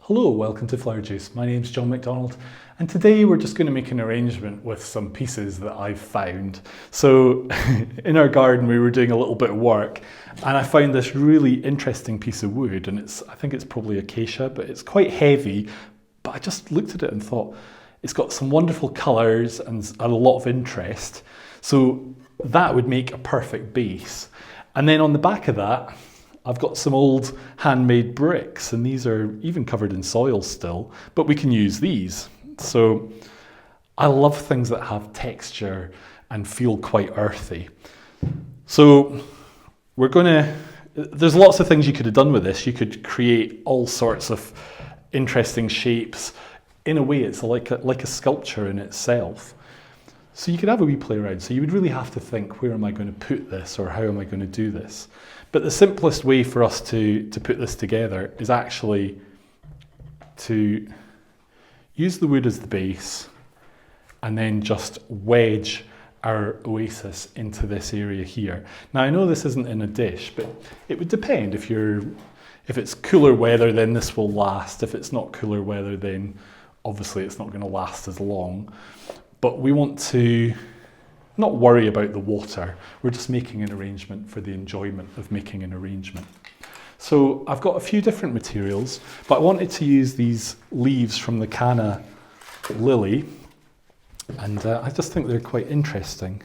Hello, welcome to Flower Juice. My name's John McDonald, and today we're just going to make an arrangement with some pieces that I've found. So in our garden we were doing a little bit of work and I found this really interesting piece of wood, and I think it's probably acacia, but it's quite heavy. But I just looked at it and thought it's got some wonderful colours and a lot of interest. So that would make a perfect base. And then on the back of that, I've got some old handmade bricks, and these are even covered in soil still, but we can use these. So I love things that have texture and feel quite earthy. So there's lots of things you could have done with this. You could create all sorts of interesting shapes. In a way, it's like a sculpture in itself. So you could have a wee play around. So you would really have to think, where am I going to put this, or how am I going to do this? But the simplest way for us to put this together is actually to use the wood as the base and then just wedge our oasis into this area here. Now I know this isn't in a dish, but it would depend. If it's cooler weather, then this will last. If it's not cooler weather, then obviously it's not going to last as long. But we want to not worry about the water. We're just making an arrangement for the enjoyment of making an arrangement. So I've got a few different materials, but I wanted to use these leaves from the canna lily, and I just think they're quite interesting.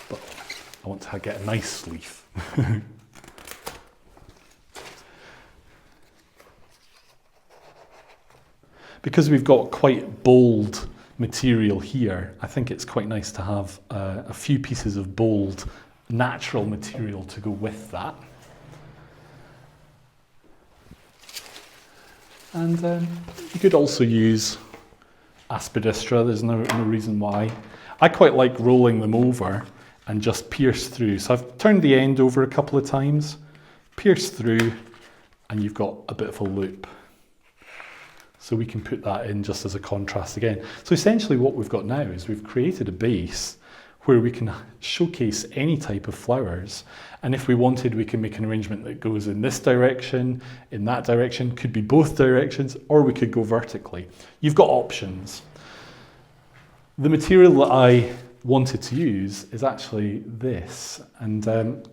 But I want to get a nice leaf. Because we've got quite bold material here, I think it's quite nice to have a few pieces of bold natural material to go with that. And you could also use aspidistra. There's no reason why. I quite like rolling them over and just pierce through. So I've turned the end over a couple of times, pierce through, and you've got a bit of a loop. So we can put that in just as a contrast again. So essentially what we've got now is we've created a base where we can showcase any type of flowers. And if we wanted, we can make an arrangement that goes in this direction, in that direction, could be both directions, or we could go vertically. You've got options. The material that I wanted to use is actually this. And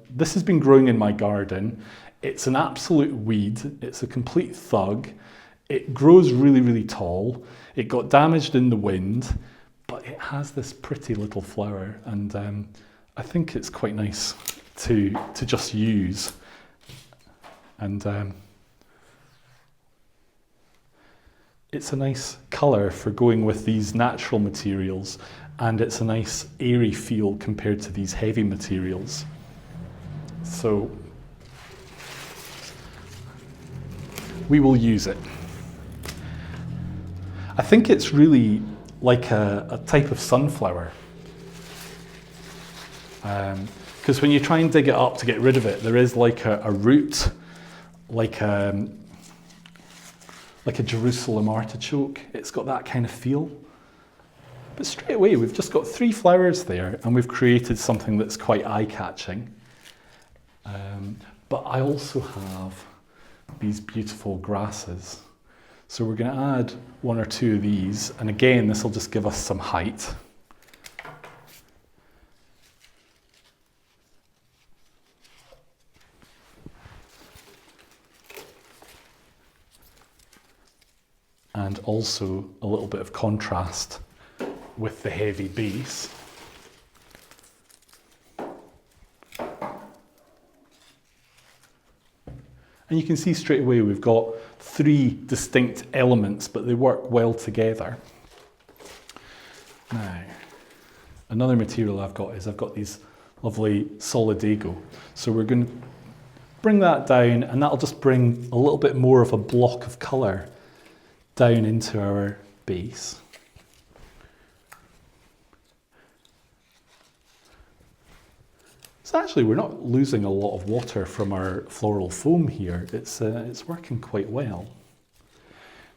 this has been growing in my garden. It's an absolute weed. It's a complete thug. It grows really, really tall. It got damaged in the wind, but it has this pretty little flower, and I think it's quite nice to just use. And it's a nice colour for going with these natural materials, and it's a nice airy feel compared to these heavy materials. So we will use it. I think it's really like a type of sunflower. Because when you try and dig it up to get rid of it, there is like a root, like a Jerusalem artichoke. It's got that kind of feel. But straight away, we've just got 3 flowers there, and we've created something that's quite eye-catching. But I also have these beautiful grasses. So we're going to add 1 or 2 of these, and again, this will just give us some height. And also a little bit of contrast with the heavy base. And you can see straight away we've got 3 distinct elements, but they work well together. Now, another material I've got these lovely solidago. So we're going to bring that down, and that'll just bring a little bit more of a block of colour down into our base. So actually we're not losing a lot of water from our floral foam here. It's working quite well.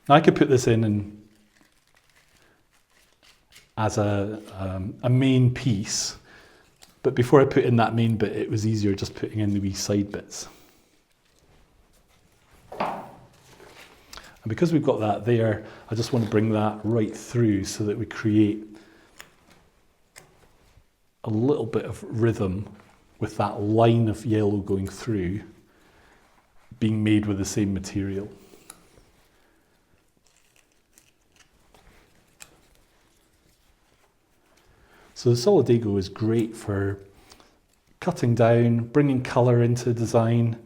Now I could put this in and as a main piece. But before I put in that main bit, it was easier just putting in the wee side bits. And because we've got that there, I just want to bring that right through so that we create a little bit of rhythm with that line of yellow going through, being made with the same material. So the Solidago is great for cutting down, bringing colour into design.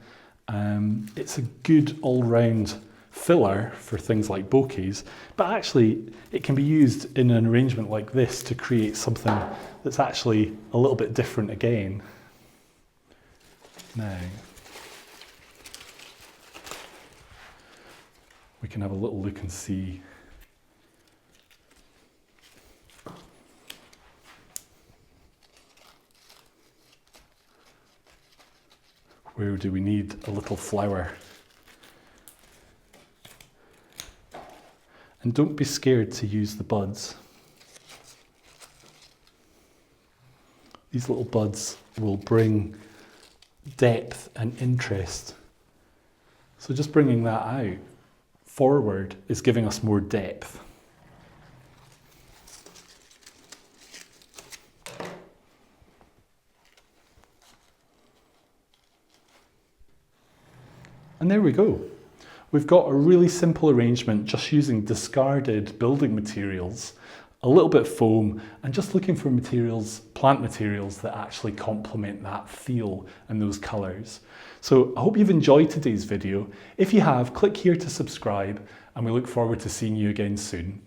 It's a good all-round filler for things like bouquets, but actually it can be used in an arrangement like this to create something that's actually a little bit different again. Now, we can have a little look and see. Where do we need a little flower? And don't be scared to use the buds. These little buds will bring depth and interest. So just bringing that out forward is giving us more depth. And there we go. We've got a really simple arrangement just using discarded building materials, a little bit of foam, and just looking for materials, plant materials that actually complement that feel and those colours. So I hope you've enjoyed today's video. If you have, click here to subscribe, and we look forward to seeing you again soon.